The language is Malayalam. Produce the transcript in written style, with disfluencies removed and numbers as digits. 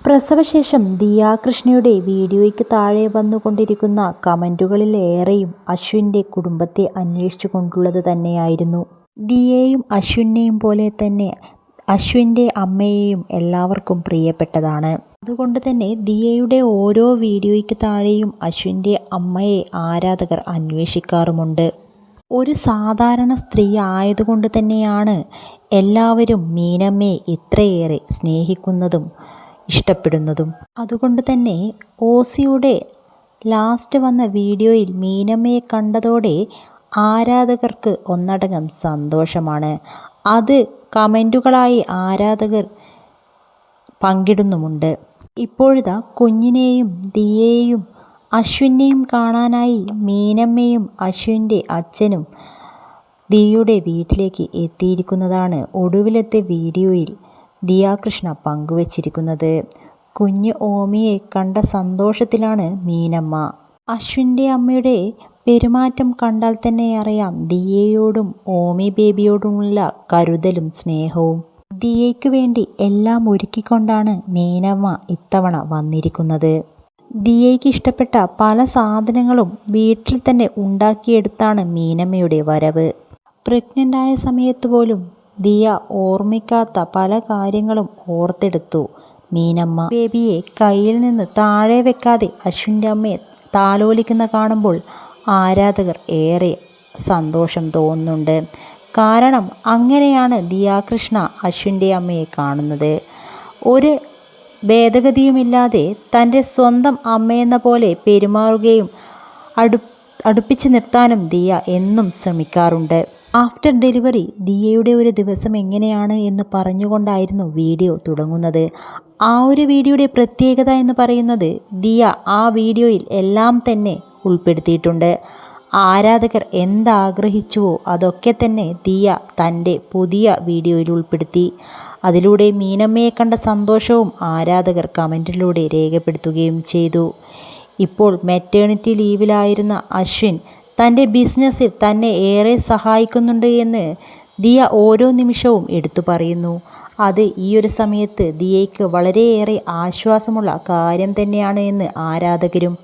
പ്രസവശേഷം ദിയ കൃഷ്ണയുടെ വീഡിയോയ്ക്ക് താഴെ വന്നുകൊണ്ടിരിക്കുന്ന കമൻറ്റുകളിലേറെയും അശ്വിൻ്റെ കുടുംബത്തെ അന്വേഷിച്ചുകൊണ്ടുള്ളത് തന്നെയായിരുന്നു. ദിയയെയും അശ്വിനെയും പോലെ തന്നെ അശ്വിൻ്റെ അമ്മയെയും എല്ലാവർക്കും പ്രിയപ്പെട്ടതാണ്. അതുകൊണ്ട് തന്നെ ദിയയുടെ ഓരോ വീഡിയോയ്ക്ക് താഴെയും അശ്വിൻ്റെ അമ്മയെ ആരാധകർ അന്വേഷിക്കാറുമുണ്ട്. ഒരു സാധാരണ സ്ത്രീ ആയതുകൊണ്ട് തന്നെയാണ് എല്ലാവരും മീനമ്മയെ ഇത്രയേറെ സ്നേഹിക്കുന്നതും ഇഷ്ടപ്പെടുന്നതും. അതുകൊണ്ട് തന്നെ ഓസിയുടെ ലാസ്റ്റ് വന്ന വീഡിയോയിൽ മീനമ്മയെ കണ്ടതോടെ ആരാധകർക്ക് ഒന്നടങ്കം സന്തോഷമാണ്. അത് കമൻറ്റുകളായി ആരാധകർ പങ്കിടുന്നുമുണ്ട്. ഇപ്പോഴിതാ കുഞ്ഞിനെയും ദിയയെയും അശ്വിനെയും കാണാനായി മീനമ്മയും അശ്വിൻ്റെ അച്ഛനും ദിയയുടെ വീട്ടിലേക്ക് എത്തിയിരിക്കുന്നതാണ് ഒടുവിലത്തെ വീഡിയോയിൽ ദിയ കൃഷ്ണ പങ്കുവച്ചിരിക്കുന്നത്. കുഞ്ഞ് ഓമിയെ കണ്ട സന്തോഷത്തിലാണ് മീനമ്മ. അശ്വിൻ്റെ അമ്മയുടെ പെരുമാറ്റം കണ്ടാൽ തന്നെ അറിയാം ദിയയോടും ഓമി ബേബിയോടുമുള്ള കരുതലും സ്നേഹവും. ദിയയ്ക്ക് വേണ്ടി എല്ലാം ഒരുക്കിക്കൊണ്ടാണ് മീനമ്മ ഇത്തവണ വന്നിരിക്കുന്നത്. ദിയയ്ക്ക് ഇഷ്ടപ്പെട്ട പല സാധനങ്ങളും വീട്ടിൽ തന്നെ ഉണ്ടാക്കിയെടുത്താണ് മീനമ്മയുടെ വരവ്. പ്രഗ്നൻ്റായ സമയത്ത് പോലും ദിയ ഓർമ്മിക്കാത്ത പല കാര്യങ്ങളും ഓർത്തെടുത്തു മീനമ്മ. ബേബിയെ കയ്യിൽ നിന്ന് താഴെ വെക്കാതെ അശ്വിൻ്റെ അമ്മയെ താലോലിക്കുന്ന കാണുമ്പോൾ ആരാധകർ ഏറെ സന്തോഷം തോന്നുന്നുണ്ട്. കാരണം അങ്ങനെയാണ് ദിയ കൃഷ്ണ അശ്വിൻ്റെ അമ്മയെ കാണുന്നത്. ഒരു ഭേദഗതിയുമില്ലാതെ തൻ്റെ സ്വന്തം അമ്മയെന്ന പോലെ പെരുമാറുകയും അടുപ്പിച്ച് നിർത്താനും ദിയ എന്നും ശ്രമിക്കാറുണ്ട്. ആഫ്റ്റർ ഡെലിവറി ദിയയുടെ ഒരു ദിവസം എങ്ങനെയാണ് എന്ന് പറഞ്ഞുകൊണ്ടായിരുന്നു വീഡിയോ തുടങ്ങുന്നത്. ആ ഒരു വീഡിയോയുടെ പ്രത്യേകത എന്ന് പറയുന്നത് ദിയ ആ വീഡിയോയിൽ എല്ലാം തന്നെ ഉൾപ്പെടുത്തിയിട്ടുണ്ട്. ആരാധകർ എന്താഗ്രഹിച്ചുവോ അതൊക്കെ തന്നെ ദിയ തൻ്റെ പുതിയ വീഡിയോയിൽ ഉൾപ്പെടുത്തി. അതിലൂടെ മീനമ്മയെ കണ്ട സന്തോഷവും ആരാധകർ കമൻറ്റിലൂടെ രേഖപ്പെടുത്തുകയും ചെയ്തു. ഇപ്പോൾ മെറ്റേണിറ്റി ലീവിലായിരുന്ന അശ്വിൻ തൻ്റെ ബിസിനസ്സിൽ തന്നെ ഏറെ സഹായിക്കുന്നുണ്ട് എന്ന് ദിയ ഓരോ നിമിഷവും എടുത്തു പറയുന്നു. അത് ഈ ഒരു സമയത്ത് ദിയയ്ക്ക് വളരെയേറെ ആശ്വാസമുള്ള കാര്യം തന്നെയാണ് എന്ന് ആരാധകരും